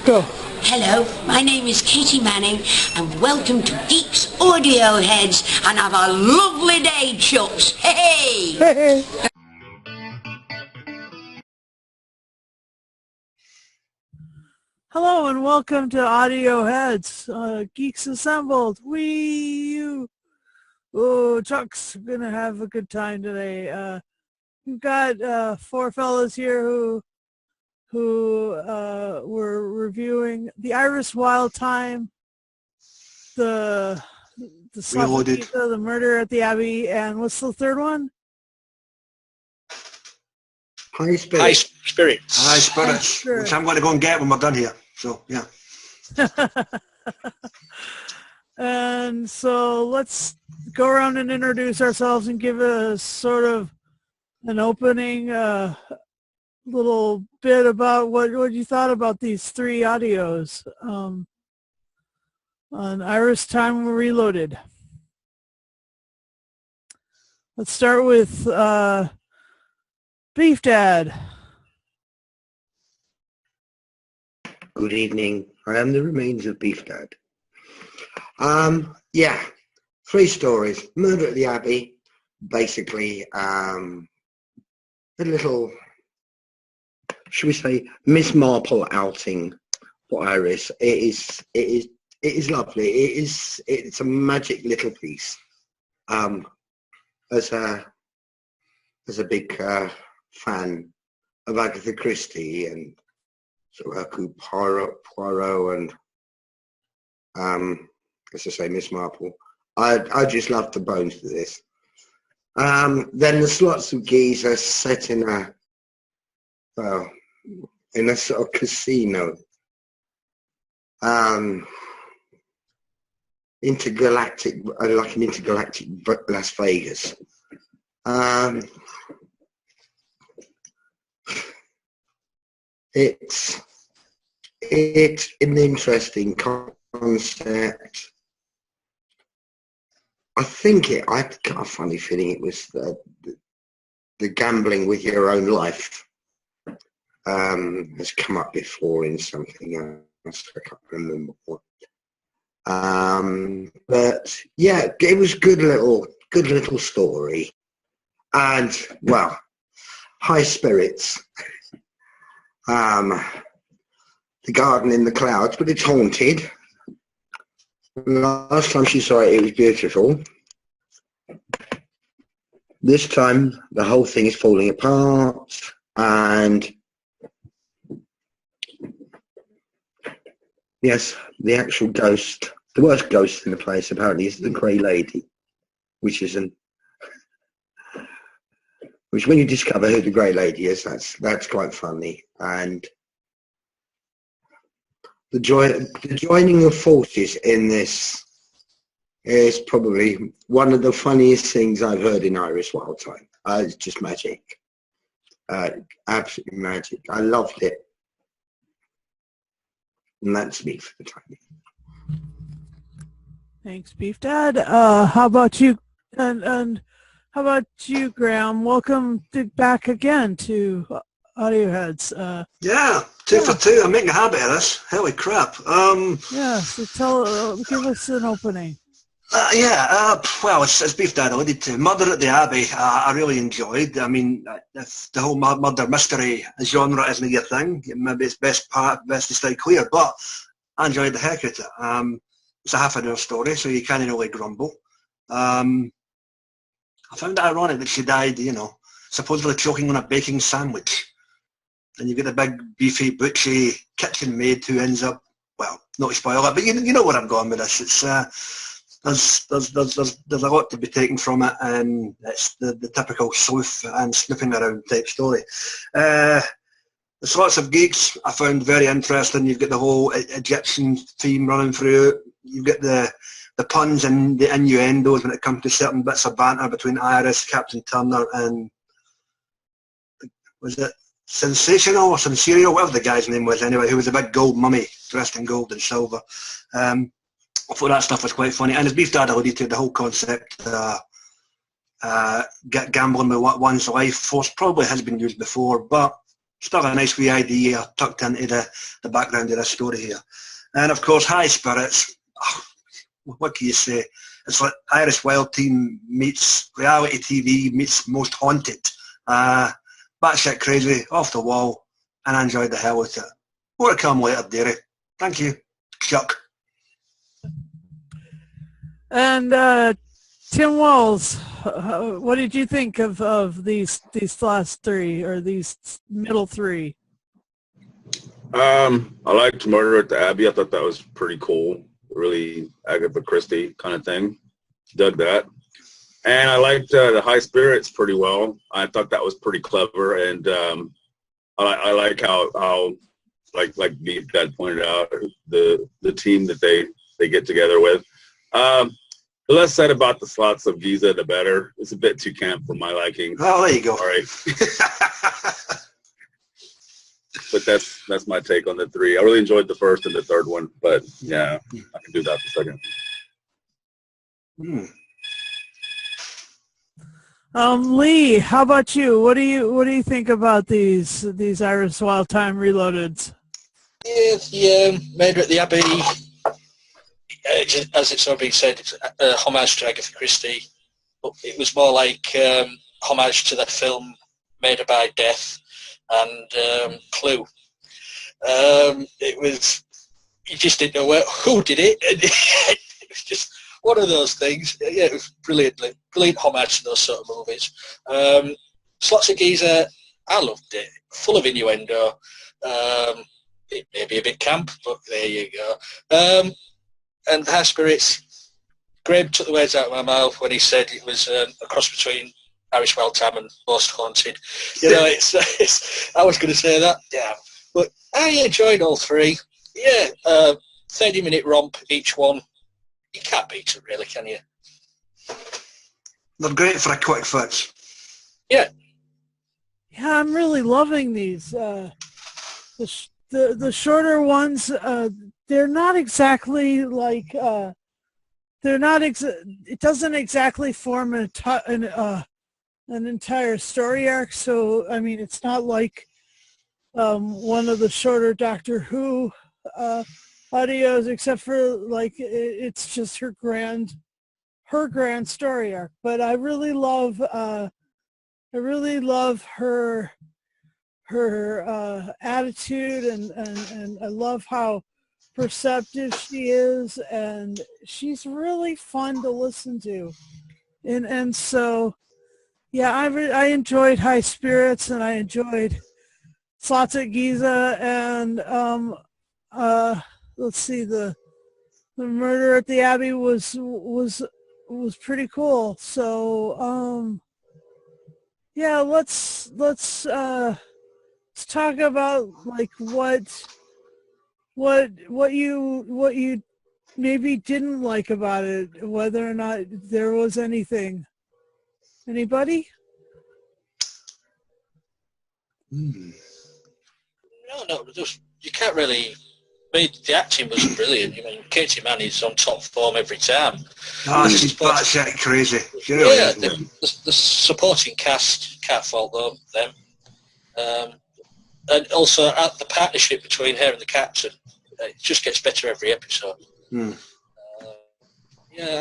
Go. Hello, my name is Katy Manning, and welcome to Geeks Audioheads, and have a lovely day, chucks. Hey! Hey! Hello and welcome to Audioheads, Geeks Assembled. Chuck's gonna have a good time today. We've got four fellas here who were reviewing the Iris Wildthyme, the Slots Of Giza, the Murder at the Abbey, and what's the third one? High Spirits. High Spirits. Which I'm going to go and get when we're done here. So, yeah. And so let's go around and introduce ourselves and give a sort of an opening little bit about what you thought about these three audios on Wildthyme Reloaded. Let's start with Beef Dad. Good evening. I am the remains of Beef Dad. Yeah, three stories. Murder at the Abbey, basically a little, should we say, Miss Marple outing for Iris. It is lovely. It's a magic little piece. As a big fan of Agatha Christie and sort of Hercule Poirot and as I say, Miss Marple, I just love the bones of this. Then the Slots of Giza set in a sort of casino, intergalactic, like an intergalactic Las Vegas. It's an interesting concept. I've got a funny feeling it was the gambling with your own life has come up before in something else. I can't remember what. But yeah, it was good little story, and well, high spirits. The garden in the clouds, but it's haunted. Last time she saw it, it was beautiful. This time, the whole thing is falling apart, and yes, the actual ghost, the worst ghost in the place apparently is the Grey Lady, which when you discover who the Grey Lady is, that's quite funny. And the joining of forces in this is probably one of the funniest things I've heard in Iris Wildthyme. It's just magic. Absolutely magic. I loved it. And that's me for the time. Thanks, Beef Dad. How about you? And how about you, Graham? Welcome back again to Audioheads. Yeah, two for two. I'm making a habit of this. Holy crap. Yeah, so give us an opening. Well, as Beef Dad alluded to, Murder at the Abbey, I really enjoyed. I mean, if the whole murder mystery genre isn't your thing, maybe it's best to stay clear, but I enjoyed the heck out of it. It's a half an hour story, so you can't really grumble. I found it ironic that she died, supposedly choking on a baking sandwich. And you get the big, beefy, butchy kitchen maid who ends up, well, not to spoil it, but you know where I'm going with this. It's there's a lot to be taken from it, and it's the typical sleuth and snooping around type story. The Slots of Geeks I found very interesting. You've got the whole Egyptian theme running through it. You've got the puns and the innuendos when it comes to certain bits of banter between Iris, Captain Turner, and was it Sensational or Sensorial, whatever the guy's name was anyway, who was a big gold mummy dressed in gold and silver. I thought that stuff was quite funny. And as Beef Dad alluded to, the whole concept gambling with one's life force probably has been used before, but still a nice wee idea tucked into the background of this story here. And of course, High Spirits. Oh, what can you say? It's like Irish Wildthyme meets reality TV meets Most Haunted. Batshit crazy, off the wall, and I enjoyed the hell with it. More to come later, dearie. Thank you, Chuck. And Tim Walls, what did you think of these last three, or these middle three? I liked Murder at the Abbey. I thought that was pretty cool. Really Agatha Christie kind of thing. Dug that. And I liked the High Spirits pretty well. I thought that was pretty clever. And I like how like Beef Dad pointed out, the team that they get together with. The less said about the Slots of Giza, the better. It's a bit too camp for my liking. Oh, there you go. All right. But that's my take on the three. I really enjoyed the first and the third one, but yeah, I can do that the second. Lee, how about you? What do you think about these Irish Wildthyme Reloadeds? Yeah, Murder at the Abbey. As it's already been said, it's a homage to Agatha Christie, but it was more like homage to that film Made by Death and Clue. It was, you just didn't know who did it, and it was just one of those things. Yeah, it was brilliant homage to those sort of movies. Slots of Giza, I loved it, full of innuendo. It may be a bit camp, but there you go. And High Spirits, Graham took the words out of my mouth when he said it was a cross between Irish Wildthyme and Most Haunted. You know, it's I was going to say that, yeah. But I enjoyed all three. Yeah, 30-minute romp each one. You can't beat it, really, can you? They're great for a quick fix. Yeah. Yeah, I'm really loving these. The shorter ones, they're not exactly like it doesn't exactly form an entire story arc. So I mean, it's not like one of the shorter Doctor Who audios, except for like it's just her grand story arc. But I really love her attitude, and I love how perceptive she is, and she's really fun to listen to, and so yeah, I enjoyed High Spirits, and I enjoyed Slots of Giza, and let's see, the Murder at the Abbey was pretty cool. So yeah, let's talk about like what you maybe didn't like about it, whether or not there was anything. Anybody? No, just, you can't really. I mean, the acting was brilliant. I mean, Katy Manning's on top form every time. Oh, she's batshit crazy. Yeah, the supporting cast, can't fault them. And also the partnership between her and the captain, it just gets better every episode. Yeah,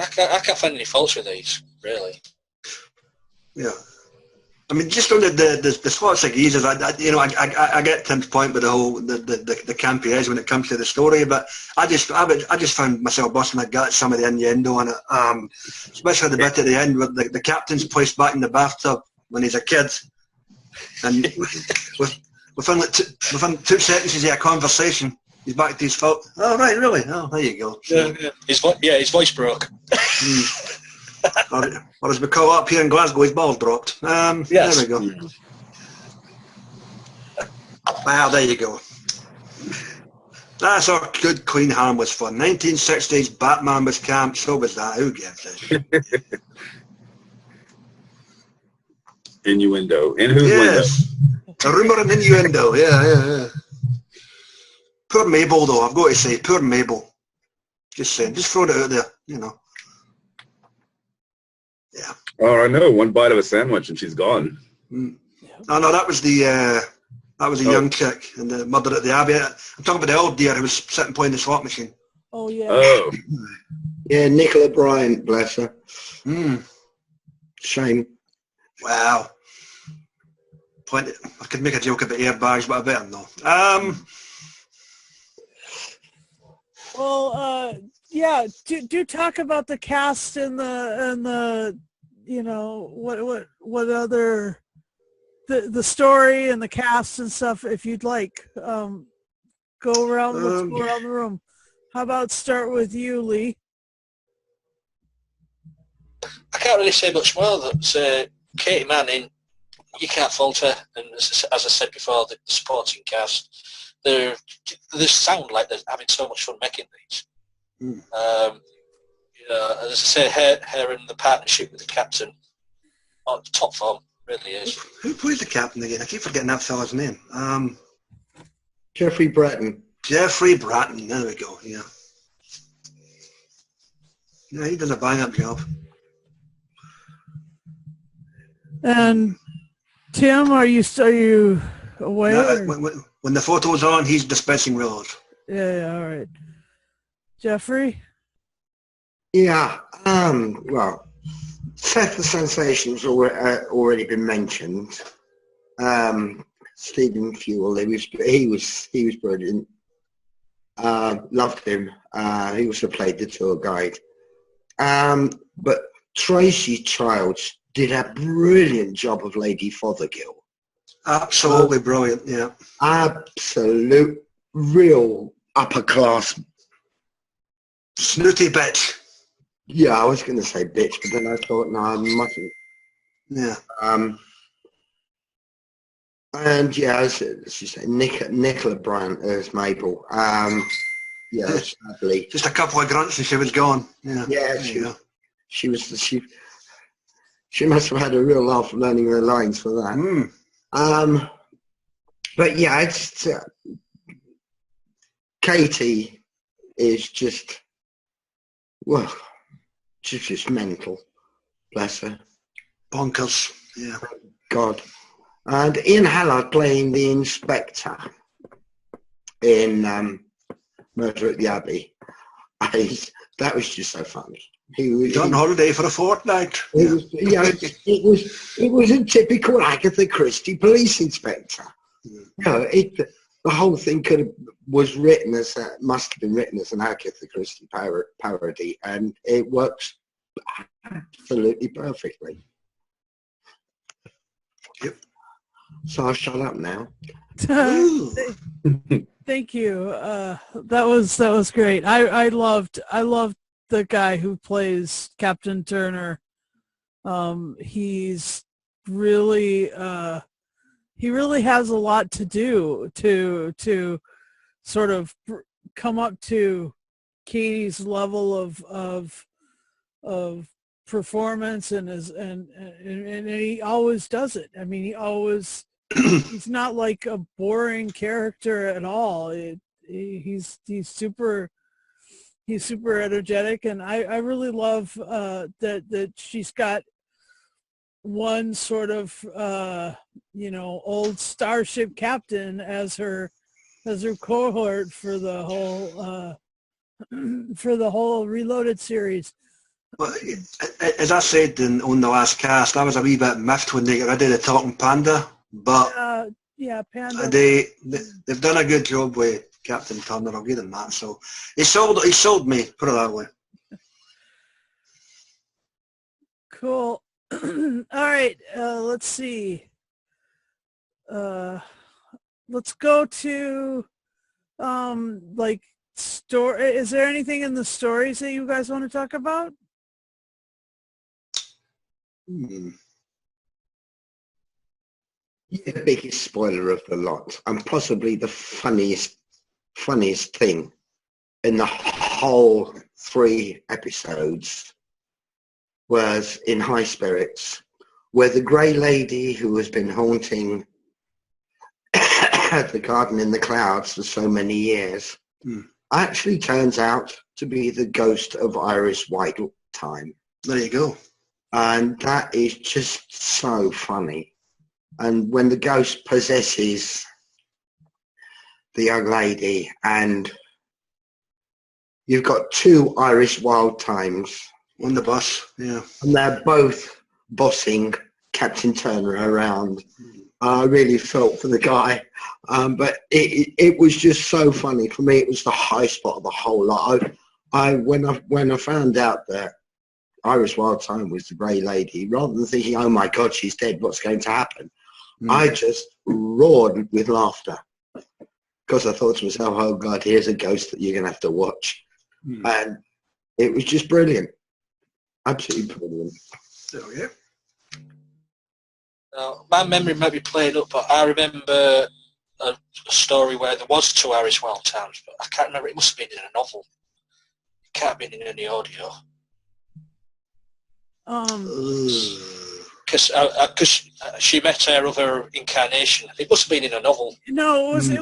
I can't find any faults with these, really. Yeah. I mean, just on the Slots of Giza, I get Tim's point with the whole the campy edge when it comes to the story, but I just found myself busting my gut at some of the innuendo on it, especially the bit at the end where the captain's placed back in the bathtub when he's a kid, and within 2 sentences of a conversation, he's back to his fault. Oh right, really? Oh, there you go. Yeah. His voice broke. Or as we call it up here in Glasgow, his ball dropped. Yes. There we go. Well, there you go. That's our good, clean, harmless fun. 1960s Batman was camp, so was that. Who gives it? Innuendo. In whose window? A rumour and innuendo, yeah. Poor Mabel, though, I've got to say. Poor Mabel. Just saying. Just throw it out there, you know. Yeah. Oh, I know. One bite of a sandwich and she's gone. Oh, no, that was the That was a young chick, and the mother at the Abbey. I'm talking about the old dear who was sitting playing the slot machine. Oh yeah. Oh, Yeah, Nicola Bryant, bless her. Shame. Wow. I could make a joke about airbags, but I better not. Well, yeah. Do talk about the cast and the what other the story and the cast and stuff, if you'd like. Go around. Let's go around the room. How about start with you, Lee? I can't really say much more. That Katy Manning, you can't fault her, and as I said before, the supporting cast, they sound like they're having so much fun making these. As I say, her and the partnership with the captain, top form, really is. Who plays the captain again? I keep forgetting that fella's name. Jeffrey Bratton. Jeffrey Bratton. There we go. Yeah. Yeah, he does a bang-up job. And Tim, are you away? When the photo's on, he's dispensing reloads. Yeah, all right. Jeffrey? Yeah, well, Seth the Sensation's already been mentioned. Stephen Fuel, he was brilliant. Loved him. He also played the tour guide. But Tracy Childs did a brilliant job of Lady Fothergill. Absolutely brilliant, yeah. Absolute, real upper class. Snooty bitch. Yeah, I was going to say bitch, but then I thought, no, I mustn't. Yeah. And yeah, as you say, Nicola Bryant as Mabel. Yeah, sadly. Just a couple of grunts and she was gone. Yeah. Yeah, she must have had a real laugh learning her lines for that. But yeah, it's Katy is just, well, she's just mental. Bless her. Bonkers. Yeah. God. And Ian Hallard playing the inspector in Murder at the Abbey. That was just so funny. He was on holiday for a fortnight. It was a typical Agatha Christie police inspector. The whole thing must have been written as an Agatha Christie parody, and it works absolutely perfectly. Yep. So I'll shut up now. Thank you. That was great. I loved the guy who plays Captain Turner. He's really he really has a lot to do to sort of come up to Katy's level of performance, and he always does it. I mean, he's not like a boring character at all. He's super energetic, and I really love that she's got one sort of old starship captain as her cohort for the whole Reloaded series. Well, as I said on the last cast, I was a wee bit miffed when they got rid of the talking panda, but Panda. They've done a good job with Captain Turner. I'll give them that. So he sold me, put it that way. Cool. All right, let's see. Let's go to story. Is there anything in the stories that you guys want to talk about? The biggest spoiler of the lot, and possibly the funniest thing in the whole 3 episodes, was in High Spirits, where the grey lady who has been haunting the garden in the clouds for so many years actually turns out to be the ghost of Iris Wildthyme. There you go. And that is just so funny. And when the ghost possesses the young lady, and you've got two Irish Wildthymes On the bus, yeah. and they're both bossing Captain Turner around. I really felt for the guy, but it was just so funny. For me, it was the high spot of the whole lot. When I found out that Irish Wildthyme was the Grey Lady, rather than thinking, oh my God, she's dead, what's going to happen? I just roared with laughter because I thought to myself, oh God, here's a ghost that you're going to have to watch. And it was just brilliant. Absolutely brilliant. There we go. Now, my memory might be played up, but I remember a story where there was two Irish Wildthymes, but I can't remember. It must have been in a novel. It can't have been in any audio. Because she met her other incarnation. It must have been in a novel. No, it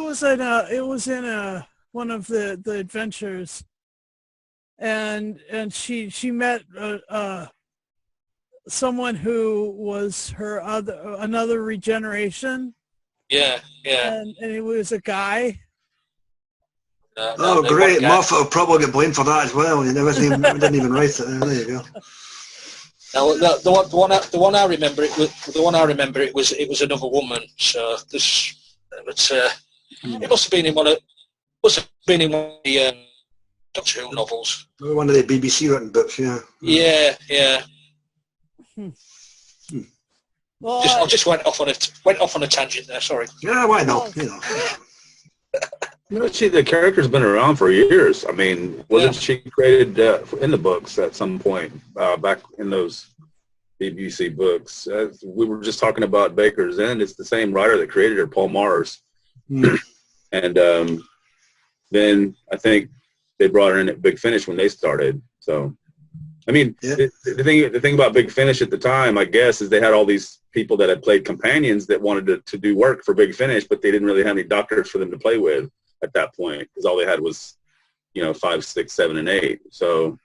was in one of the adventures, and she met someone who was her another regeneration. Yeah. And it was a guy. Great! Moffat will probably get blamed for that as well. He didn't even write it. There you go. Now, the one I remember, it was another woman. So this, it must have been in one of the Doctor Who novels. One of the BBC written books, yeah. Yeah. Well, I just went off on a tangent there. Sorry. Yeah, why not? See, the character's been around for years. I mean, wasn't she created in the books at some point back in those BBC books? We were just talking about Baker's End. It's the same writer that created her, Paul Mars. And then I think they brought her in at Big Finish when they started. So, I mean, the thing about Big Finish at the time, I guess, is they had all these people that had played companions that wanted to do work for Big Finish, but they didn't really have any doctors for them to play with at that point, because all they had was, 5, 6, 7, and 8. So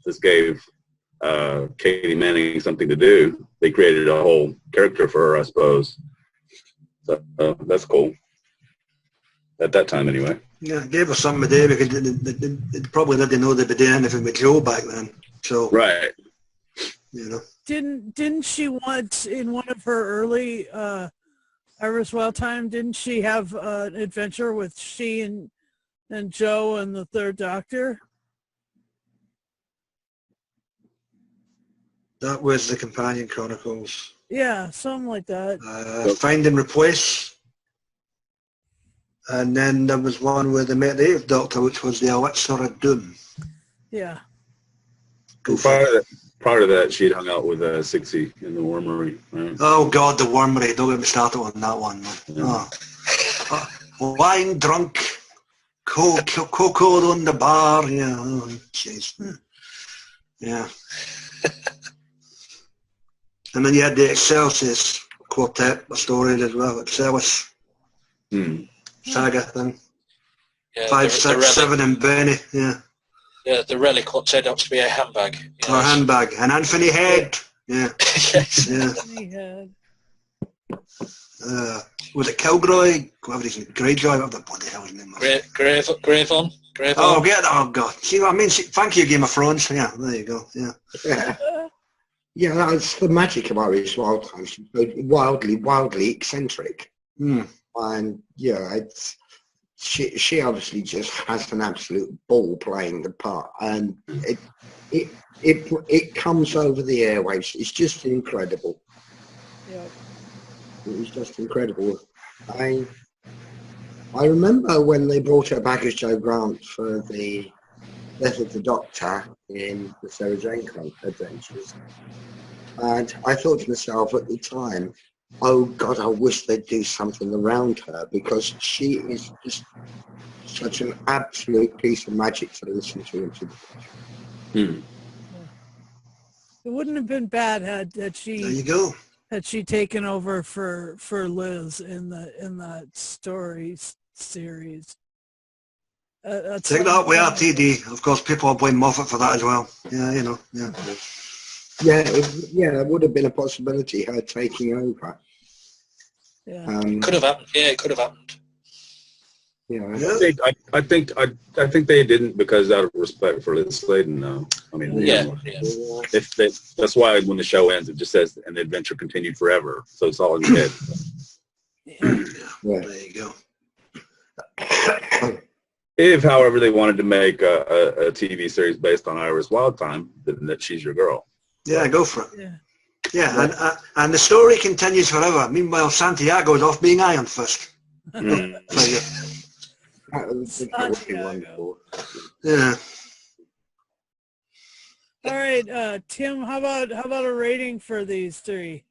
this gave Katy Manning something to do. They created a whole character for her, I suppose. So that's cool. At that time, anyway. Yeah, gave her something to do because they probably didn't know they'd be doing anything with Joe back then. So right. Didn't she once in one of her early Irish Wildthyme, didn't she have an adventure with she and Joe and the Third Doctor? That was the Companion Chronicles. Yeah, something like that. Find and Replace. And then there was one where they met the Eighth Doctor, which was the Elixir of Doom. Yeah. Prior to that, she'd hung out with Sixie in the Wormery. Right? Oh, God, the Wormery. Don't get me started on that one, man. Wine drunk, cocoa on the bar. Yeah, oh, jeez. Yeah. And then you had the Excelsis Quartet story as well. Excelsis saga thing. Yeah, 5, 6, 7 and Benny. Yeah. Yeah, the relic what turned out to be a handbag. Yes. Or a handbag. And Anthony Head. Yeah. Yes. Yeah. Anthony Head. Was it Kilgroy? Whatever his name. Greyjoy? What the bloody hell his name was? Gravon. Oh, oh, God. See what I mean? Thank you, Game of Thrones. Yeah, there you go. Yeah. Yeah, that's the magic of Irish Wildthyme. She's so wildly eccentric. And yeah, she obviously just has an absolute ball playing the part, and it comes over the airwaves. It's just incredible. Yeah. It was just incredible. I remember when they brought her back as Joe Grant for the Death of the Doctor in the Sarah Jane Adventures, and I thought to myself at the time, oh God, I wish they'd do something around her, because she is just such an absolute piece of magic to listen to. It wouldn't have been bad had she. There you go. Had she taken over for Liz in that story series. Take that way, RTD. Of course, people will blame Moffat for that as well. Yeah, yeah. Yeah, there would have been a possibility, her taking over. Yeah. Could have happened. Yeah, it could have happened. Yeah. I think they didn't because out of respect for Liz Sladen. No, I mean, Yeah. if they, that's why when the show ends, it just says, "And the adventure continued forever." So it's all in your head. Yeah. There you go. If, however, they wanted to make a TV series based on Iris Wildthyme, then that she's your girl. Yeah, go for it. Yeah. Yeah, and the story continues forever. Meanwhile, Santiago's off being Iron Fist. Mm. So, yeah. That would be wonderful. Yeah. All right, Tim, how about a rating for these three?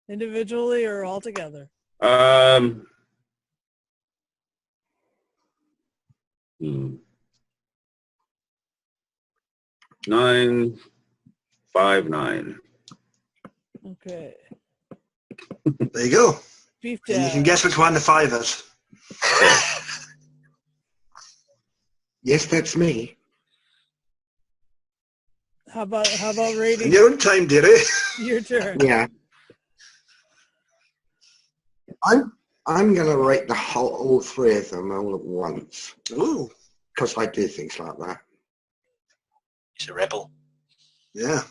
Individually or all together? 9.59. Okay. There you go. Beef And you Dad. can guess which one the 5 is. Yes, that's me. How about In rating? your own time, dearie. Your turn. Yeah. I'm gonna rate all three of them all at once Ooh, because I do things like that. He's a rebel. yeah.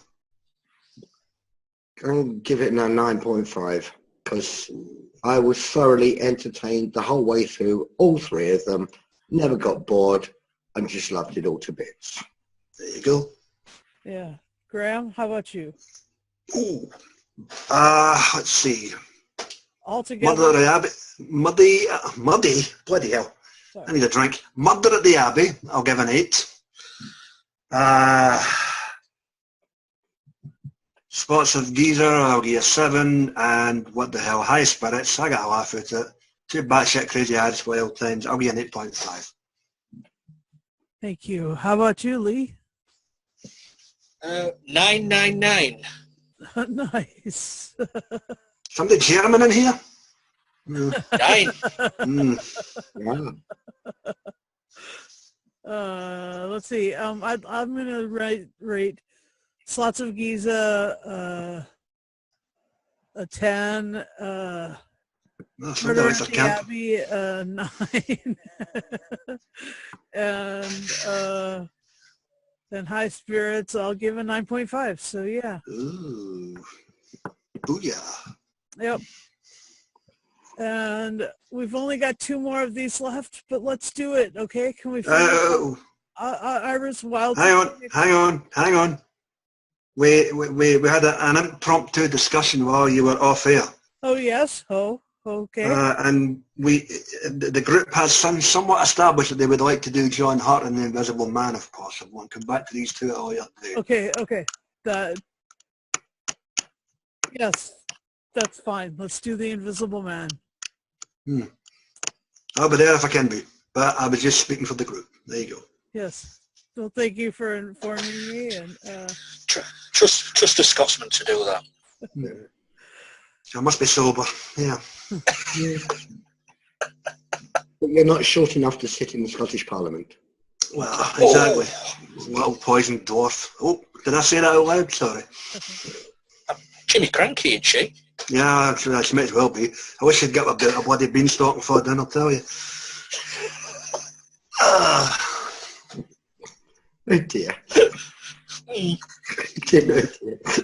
I'll give it a 9.5 because I was thoroughly entertained the whole way through all three of them. Never got bored and just loved it all to bits. There you go. Yeah. Graham, how about you? Ooh. Let's see. All together. Murder at the Abbey. Muddy. Bloody hell. Sorry. I need a drink. Murder at the Abbey. I'll give an 8. Slots of Giza. I'll give a 7. And what the hell? High Spirits. I got a laugh at it. 2 batshit crazy ads, wild times. I'll give an 8.5. Thank you. How about you, Lee? 999. Nice. Somebody German in here? No. 9. Yeah. Let's see. I'm gonna rate Slots of Giza a 10. No, somebody Murder likes at their the camp. Abbey a 9. And High Spirits I'll give a 9.5. So yeah. Ooh. Booyah. Yep. And we've only got 2 more of these left, but let's do it, okay? Can we finish Iris Wild? Hang on. We had an impromptu discussion while you were off air. Oh, yes. Oh, okay. And the group has somewhat established that they would like to do John Hurt and the Invisible Man if possible, and come back to these two at a later date. Okay. Yes, that's fine. Let's do the Invisible Man. I'll be there if I can be, but I was just speaking for the group. There you go. Yes. Well, thank you for informing me. And Trust a Scotsman to do that. I must be sober, yeah. But you're not short enough to sit in the Scottish Parliament. Well, exactly. Little poisoned dwarf. Oh, did I say that out loud? Sorry. Jimmy Cranky, ain't she? Yeah, she might as well be. I wish she'd get a bloody beanstalk and fought down, I'll tell you. Oh dear.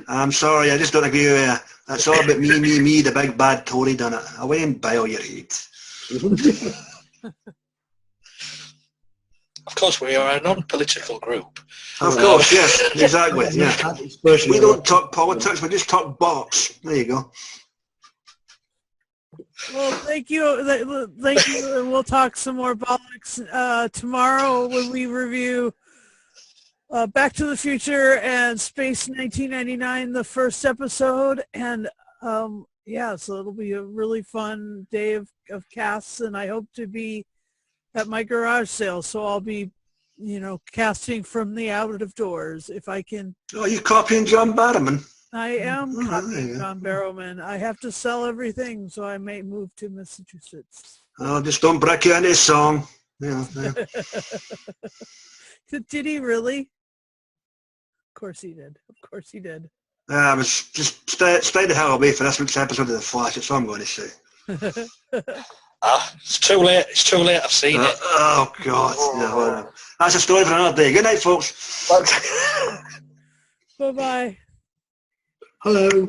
I'm sorry, I just don't agree with you. That's all about me, the big bad Tory done it. Away and bile your head. Of course, we are a non-political group. Of course, yes, exactly, yeah. We don't talk politics, we just talk bollocks. There you go. well, thank you, and we'll talk some more bollocks tomorrow when we review Back to the Future and Space 1999, the first episode, and yeah, so it'll be a really fun day of casts, and I hope to be at my garage sale, so I'll be, casting from the out of doors if I can. Oh, you copying John Barrowman? I am Oh, copying yeah. John Barrowman. I have to sell everything, so I may move to Massachusetts. Oh, just don't break you into his song. Yeah. Did he really? Of course he did. I was just stay the hell away for this week's episode of The Flash. That's all I'm going to say. It's too late. It's too late. I've seen it. Oh, God. No, that's a story for another day. Good night, folks. Bye-bye. Hello.